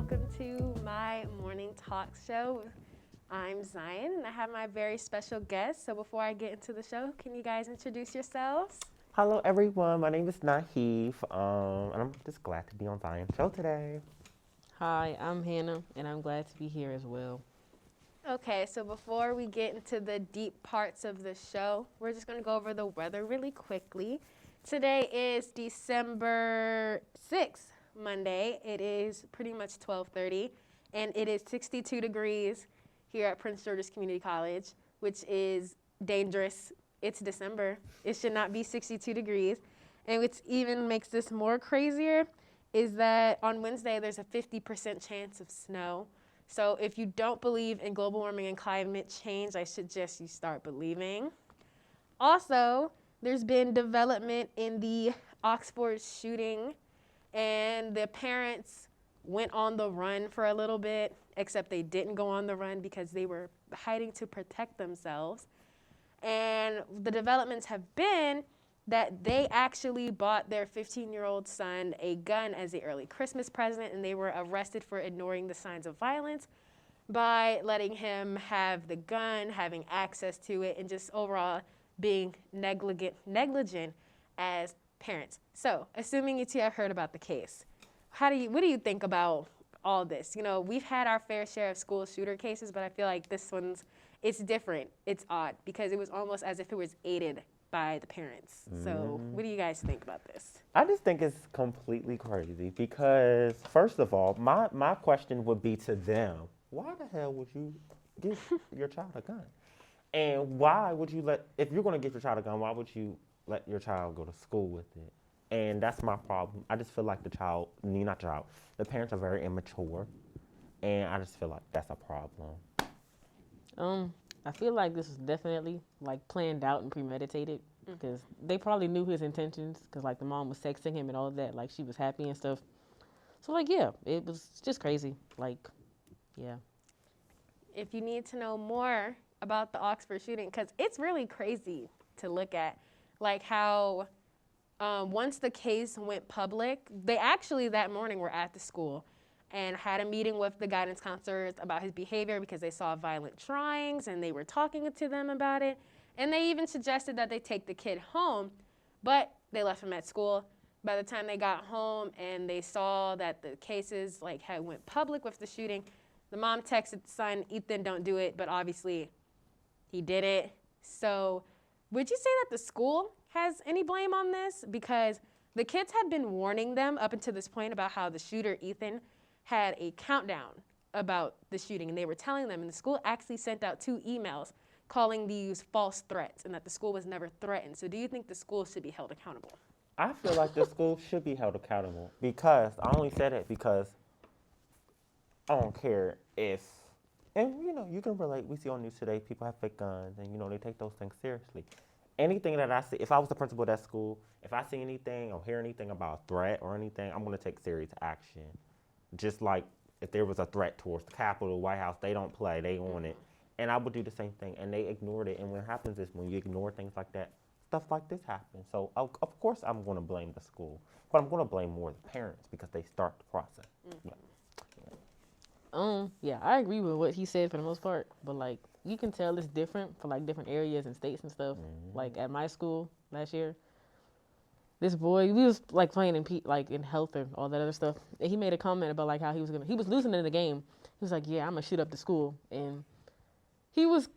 welcome to my morning talk show. I'm Zion, and I have my very special guest. So before I get into the show, can you guys introduce yourselves? Hello, everyone. My name is Naheef, and I'm just glad to be on Zion's show today. Hi, I'm Hannah, and I'm glad to be here as well. Okay, so before we get into the deep parts of the show, we're just going to go over the weather really quickly. Today is December 6th, Monday. It is pretty much 12:30, and it is 62 degrees here at Prince George's Community College, which is dangerous. It's December. It should not be 62 degrees. And what even makes this more crazier is that on Wednesday, there's a 50% chance of snow. So if you don't believe in global warming and climate change, I suggest you start believing. Also, there's been development in the Oxford shooting, and the parents went on the run for a little bit, except they didn't go on the run because they were hiding to protect themselves. And the developments have been that they actually bought their 15-year-old son a gun as an early Christmas present, and they were arrested for ignoring the signs of violence by letting him have the gun, having access to it, and just overall being negligent as parents. So, assuming you two have heard about the case, what do you think about all this? You know, we've had our fair share of school shooter cases, but I feel like this it's different. It's odd because it was almost as if it was aided by the parents. So what do you guys think about this? I just think it's completely crazy because, first of all, my question would be to them, why the hell would you give your child a gun? And why would you if you're going to give your child a gun, why would you let your child go to school with it? And that's my problem. I just feel like the parents are very immature, and I just feel like that's a problem. I feel like this was definitely like planned out and premeditated because they probably knew his intentions because like the mom was texting him and all of that, like she was happy and stuff. So like, yeah, it was just crazy. Like, yeah. If you need to know more about the Oxford shooting, because it's really crazy to look at, like how once the case went public, they actually that morning were at the school and had a meeting with the guidance counselors about his behavior because they saw violent drawings and they were talking to them about it. And they even suggested that they take the kid home, but they left him at school. By the time they got home and they saw that the cases had went public with the shooting, the mom texted the son, Ethan, don't do it, but obviously he did it. So would you say that the school has any blame on this? Because the kids had been warning them up until this point about how the shooter, Ethan, had a countdown about the shooting, and they were telling them, and the school actually sent out 2 emails calling these false threats and that the school was never threatened. So do you think the school should be held accountable? I feel like the school should be held accountable because I only said it because I don't care if, and you can relate. We see on news today people have fake guns, and they take those things seriously. Anything that I see, if I was the principal of that school, if I see anything or hear anything about a threat or anything, I'm going to take serious action. Just like if there was a threat towards the Capitol, White House, they don't play, they own it. And I would do the same thing, and they ignored it. And what happens is when you ignore things like that, stuff like this happens. So, of course, I'm going to blame the school, but I'm going to blame more the parents because they start the process. Yeah, I agree with what he said for the most part, but like you can tell it's different for like different areas and states and stuff. Like at my school last year, this boy, we was like playing in health and all that other stuff, and he made a comment about like how he was losing in the game. He was like, "Yeah, I'm gonna shoot up the school," and he was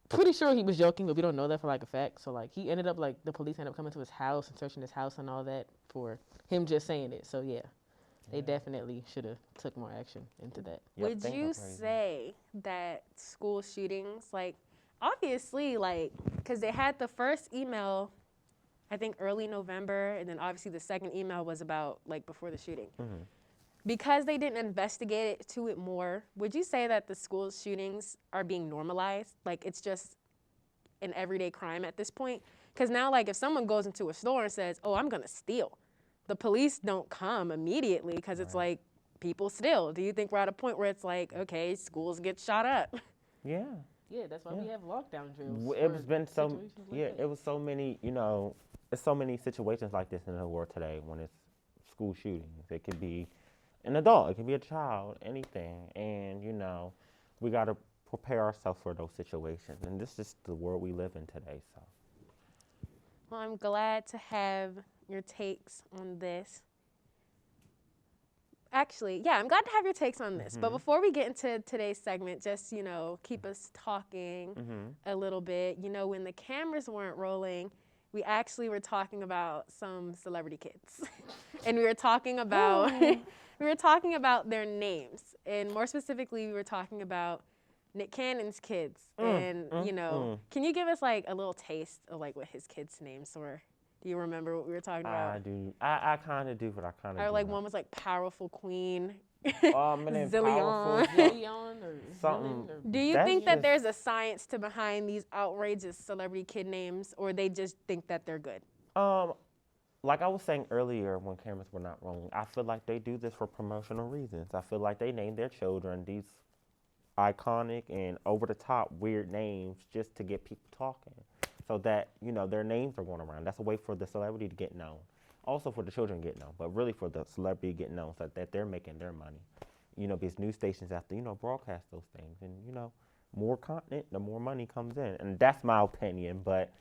pretty sure he was joking, but we don't know that for like a fact. So like he ended up the police ended up coming to his house and searching his house and all that for him just saying it. So yeah. They definitely should have took more action into that. Would you say that school shootings, obviously, because they had the first email, I think early November, and then obviously the second email was about before the shooting. Because they didn't investigate it more, would you say that the school shootings are being normalized? Like it's just an everyday crime at this point? Because now, if someone goes into a store and says, "Oh, I'm gonna steal," the police don't come immediately because it's people steal. Do you think we're at a point where it's okay, schools get shot up? Yeah. Yeah, that's why we have lockdown drills. It was so many, there's so many situations like this in the world today when it's school shootings. It could be an adult. It can be a child, anything. And, we got to prepare ourselves for those situations. And this is the world we live in today. So, Well, I'm glad to have your takes on this. Actually, yeah, I'm glad to have your takes on this. But before we get into today's segment, just, keep us talking a little bit. When the cameras weren't rolling, we actually were talking about some celebrity kids. And we were talking about their names. And more specifically, we were talking about Nick Cannon's kids. Can you give us like a little taste of like what his kids' names were? Do you remember what we were talking about? I do. I kind of do, but I kind of Or do like not. one was like Powerful Queen. And then Zillion. Zillion or Something. Zillin or Do you That's think that just- there's a science to behind these outrageous celebrity kid names, or they just think that they're good? Like I was saying earlier when cameras were not rolling, I feel like they do this for promotional reasons. I feel like they name their children these iconic and over-the-top weird names just to get people talking so that, their names are going around. That's a way for the celebrity to get known. Also for the children to get known, but really for the celebrity to get known so that they're making their money. Because news stations have to, broadcast those things. And, more content, the more money comes in. And that's my opinion, but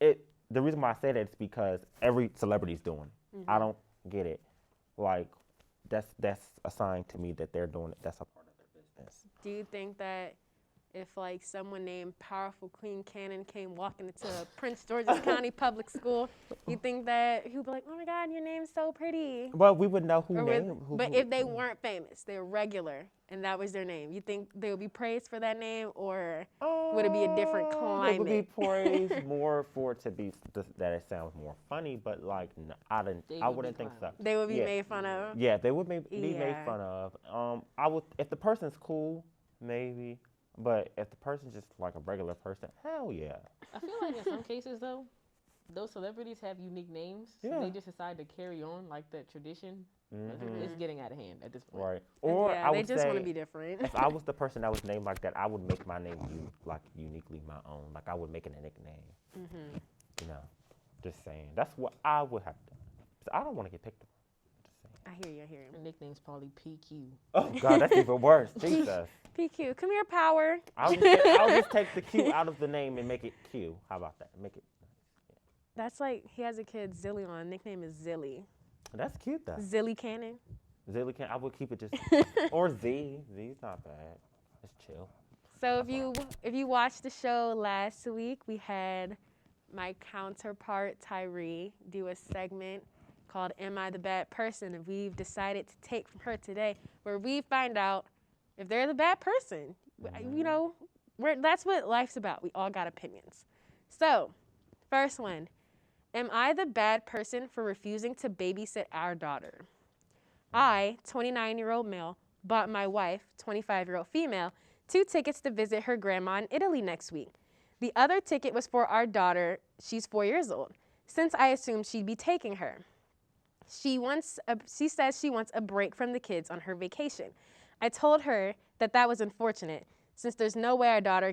the reason why I say that is because every celebrity's doing it. I don't get it. Like, that's a sign to me that they're doing it. That's a part of their business. Do you think that if like someone named Powerful Queen Cannon came walking into Prince George's County Public School, you think that he'd be like, "Oh my God, your name's so pretty"? Well, we would know who Or named who. but if they weren't famous, they're regular, and that was their name, you think they would be praised for that name, or would it be a different It would be climate? praised more for it to be that it sounds more funny, but like I wouldn't think so. They would be Yeah. made fun of. Yeah, they would be made Yeah. fun of. I would if the person's cool, maybe, but if the person's just like a regular person, hell yeah. I feel like in some cases though, those celebrities have unique names. So Yeah. they just decide to carry on like that tradition. It's getting out of hand at this point. Right. Or yeah, I they would just say, want to be different. if I was the person that was named like that, I would make my name uniquely my own. Like I would make it a nickname. Just saying. That's what I would have done. 'Cause I don't want to get picked on. Just saying. I hear you. Her nickname's probably PQ. Oh God, that's even worse. Jesus. PQ, come here, Power. I'll just take the Q out of the name and make it Q. How about that? Make it. That's like he has a kid, Zillion. Nickname is Zilly. That's cute though. Zilly Cannon. Zilly can. I would keep it just or Z. Z's not bad. It's chill. So if you watched the show last week, we had my counterpart Tyree do a segment called "Am I the Bad Person?" And we've decided to take from her today, where we find out if they're the bad person. That's what life's about. We all got opinions. So, first one. Am I the bad person for refusing to babysit our daughter? I, 29-year-old male, bought my wife, 25-year-old female, 2 tickets to visit her grandma in Italy next week. The other ticket was for our daughter. She's 4 years old, since I assumed she'd be taking her. She says she wants a break from the kids on her vacation. I told her that was unfortunate, since there's no way our daughter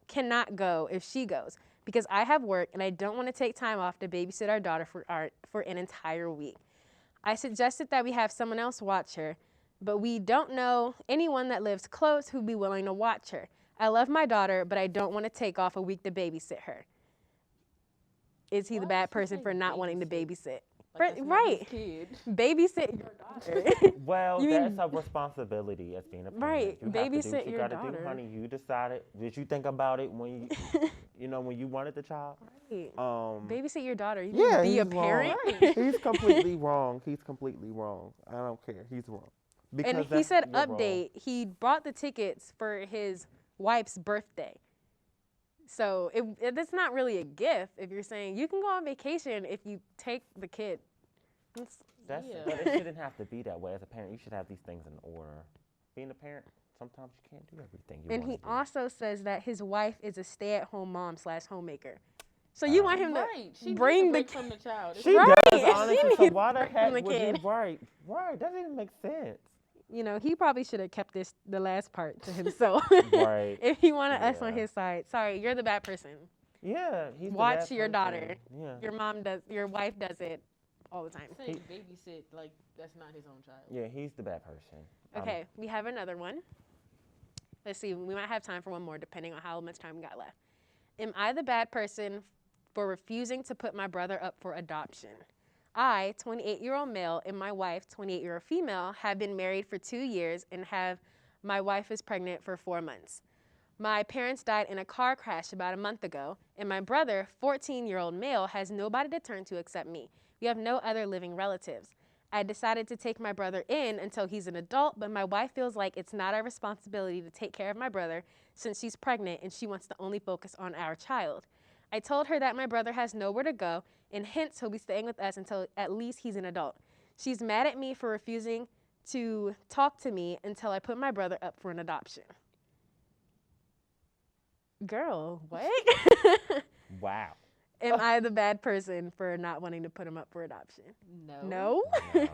cannot go if she goes, because I have work and I don't want to take time off to babysit our daughter for an entire week. I suggested that we have someone else watch her, but we don't know anyone that lives close who'd be willing to watch her. I love my daughter, but I don't want to take off a week to babysit her. Is he the Why bad does he person say for not wanting to babysit? Like, that's not Right. his kid. Babysit your daughter. Well, You mean- that's a responsibility as being a parent. Right, You have to do babysit what you your gotta daughter. do, honey. You decided. Did you think about it when when you wanted the child? Right. Um, Babysit your daughter. You yeah, can be a he's wrong. parent. He's completely wrong. He's completely wrong. I don't care. He's wrong. And he Because said you're wrong. update. He bought the tickets for his wife's birthday. So it's not really a gift if you're saying you can go on vacation if you take the kid. That's, Yeah. But it shouldn't have to be that way. As a parent, you should have these things in order. Being a parent, sometimes you can't do everything you And want he to do. also says that his wife is a stay-at-home mom / homemaker. So you want him to Right. She bring needs a the break from the child. She Right. does, She honestly. So needs why the break heck from the would you? kid. Right. Doesn't even make sense. he probably should have kept the last part to himself. Right. If he wanted us on Yeah. his side. Sorry, you're the bad person. Yeah, he's the Watch bad your person. daughter. Yeah. Your wife does it all the time. Saying babysit like that's not his own child. Yeah, he's the bad person. Okay, we have another one. Let's see, we might have time for one more depending on how much time we got left. Am I the bad person for refusing to put my brother up for adoption? I, 28-year-old male, and my wife, 28-year-old female, have been married for 2 years and my wife is pregnant for 4 months. My parents died in a car crash about a month ago, and my brother, 14-year-old male, has nobody to turn to except me. We have no other living relatives. I decided to take my brother in until he's an adult, but my wife feels like it's not our responsibility to take care of my brother since she's pregnant and she wants to only focus on our child. I told her that my brother has nowhere to go, and hence he'll be staying with us until at least he's an adult. She's mad at me for refusing to talk to me until I put my brother up for an adoption. Girl, what? Wow. Am I the bad person for not wanting to put him up for adoption? No. No? No.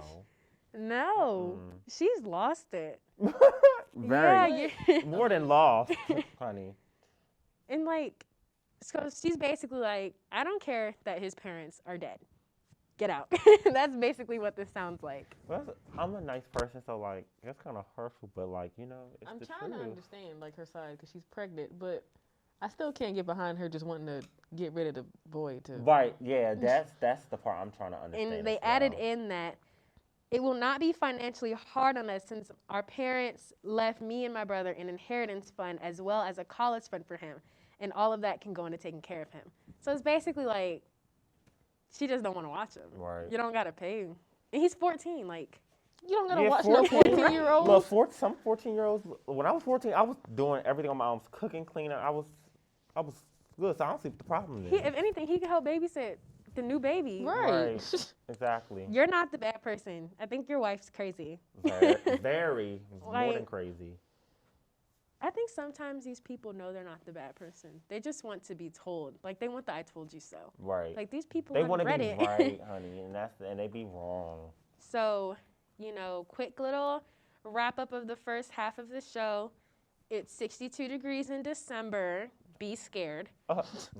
No. She's lost it. Very. Yeah, More than lost, honey. and like, so she's basically like, I don't care that his parents are dead. Get out. That's basically what this sounds like. Well, I'm a nice person, so like it's kind of hurtful, but like it's I'm the trying to truth. understand like her side because she's pregnant, but I still can't get behind her just wanting to get rid of the boy too. Right? Yeah, that's the part I'm trying to understand. And they as added well. in that it will not be financially hard on us since our parents left me and my brother an inheritance fund as well as a college fund for him. And all of that can go into taking care of him. So it's basically like, she just don't want to watch him. Right. You don't got to pay him. And he's 14, like. You don't gotta Yeah, watch no 14-year-old. Look, some 14-year-olds. When I was 14, I was doing everything on my own. I was cooking, cleaning. I was good. So I don't see what the problem is. If anything, he could help babysit the new baby. Right. Exactly. You're not the bad person. I think your wife's crazy. Very more Like- than crazy. I think sometimes these people know they're not the bad person. They just want to be told. Like, they want the I told you so. Right. Like, these people They on want to be Reddit. right, honey, and they be wrong. So, quick little wrap up of the first half of the show. It's 62 degrees in December. Be scared.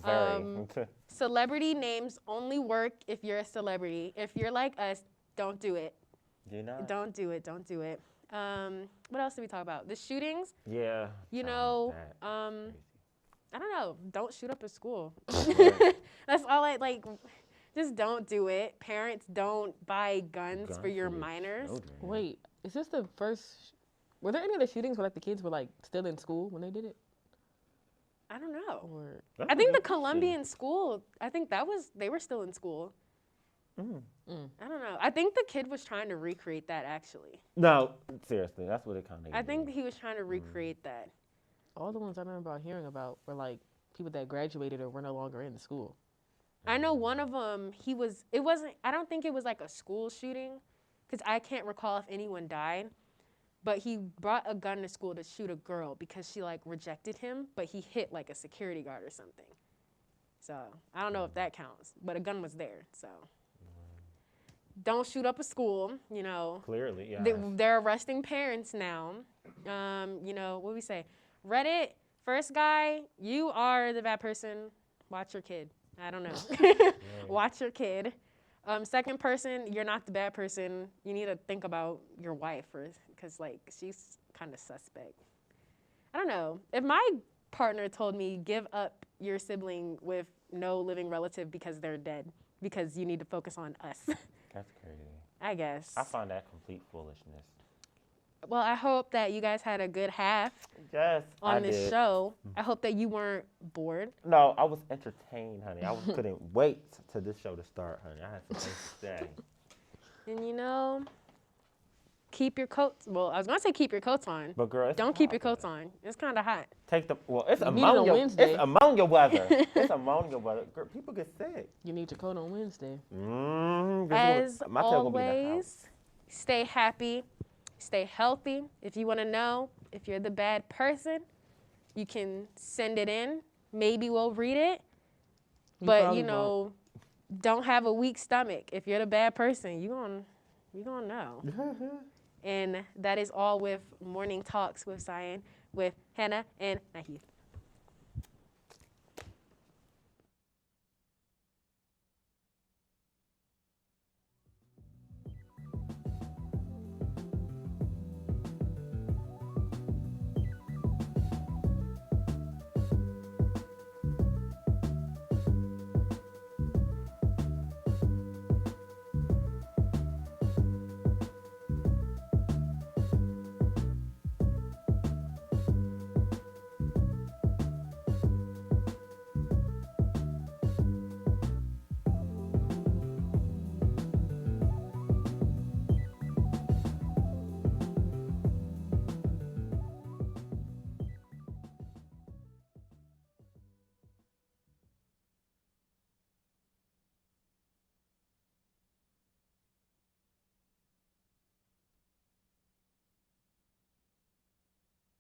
Very. Celebrity names only work if you're a celebrity. If you're like us, don't do it. You know. Don't do it. Don't do it. What else did we talk about? The shootings. Yeah. You sounds know, bad. Crazy. I don't know. Don't shoot up a school. Right. That's all I like. Just don't do it. Parents, don't buy guns for your your minors. children. Wait, is this the first? Were there any other shootings where like the kids were like still in school when they did it? I don't know. Or That's I a think the good question. Colombian school, I think they were still in school. I don't know. I think the kid was trying to recreate that actually. No, seriously, that's what it kind of. I think he was trying to recreate that. all the ones I remember about hearing about were like people that graduated or were no longer in the school. I know one of them, I don't think it was like a school shooting, because I can't recall if anyone died, but he brought a gun to school to shoot a girl because she like rejected him, but he hit like a security guard or something. So I don't know if that counts, but a gun was there, so. Don't shoot up a school, Clearly, yeah. They're arresting parents now. What do we say? Reddit, first guy, you are the bad person. Watch your kid. I don't know. Watch your kid. Second person, you're not the bad person. You need to think about your wife first, because like she's kind of suspect. I don't know. If my partner told me give up your sibling with no living relative because they're dead, because you need to focus on us. That's crazy. I guess. I find that complete foolishness. Well, I hope that you guys had a good half Yes, on I this did. show. I hope that you weren't bored. No, I was entertained, honey. Couldn't wait till this show to start, honey. I had some things to say. And keep your coats. Well, I was gonna say keep your coats on. But girl, Don't keep your coats on. It's kind of hot. It's Need it on ammonia. Wednesday. It's ammonia weather. It's ammonia weather. Girl, people get sick. You need your coat on Wednesday. As my tail gonna be in the house. always, stay happy, stay healthy. If you want to know if you're the bad person, you can send it in. Maybe we'll read it. But probably won't. don't have a weak stomach. If you're the bad person, you gonna know. And that is all with Morning Talks with Zion, with Hannah and Nahith.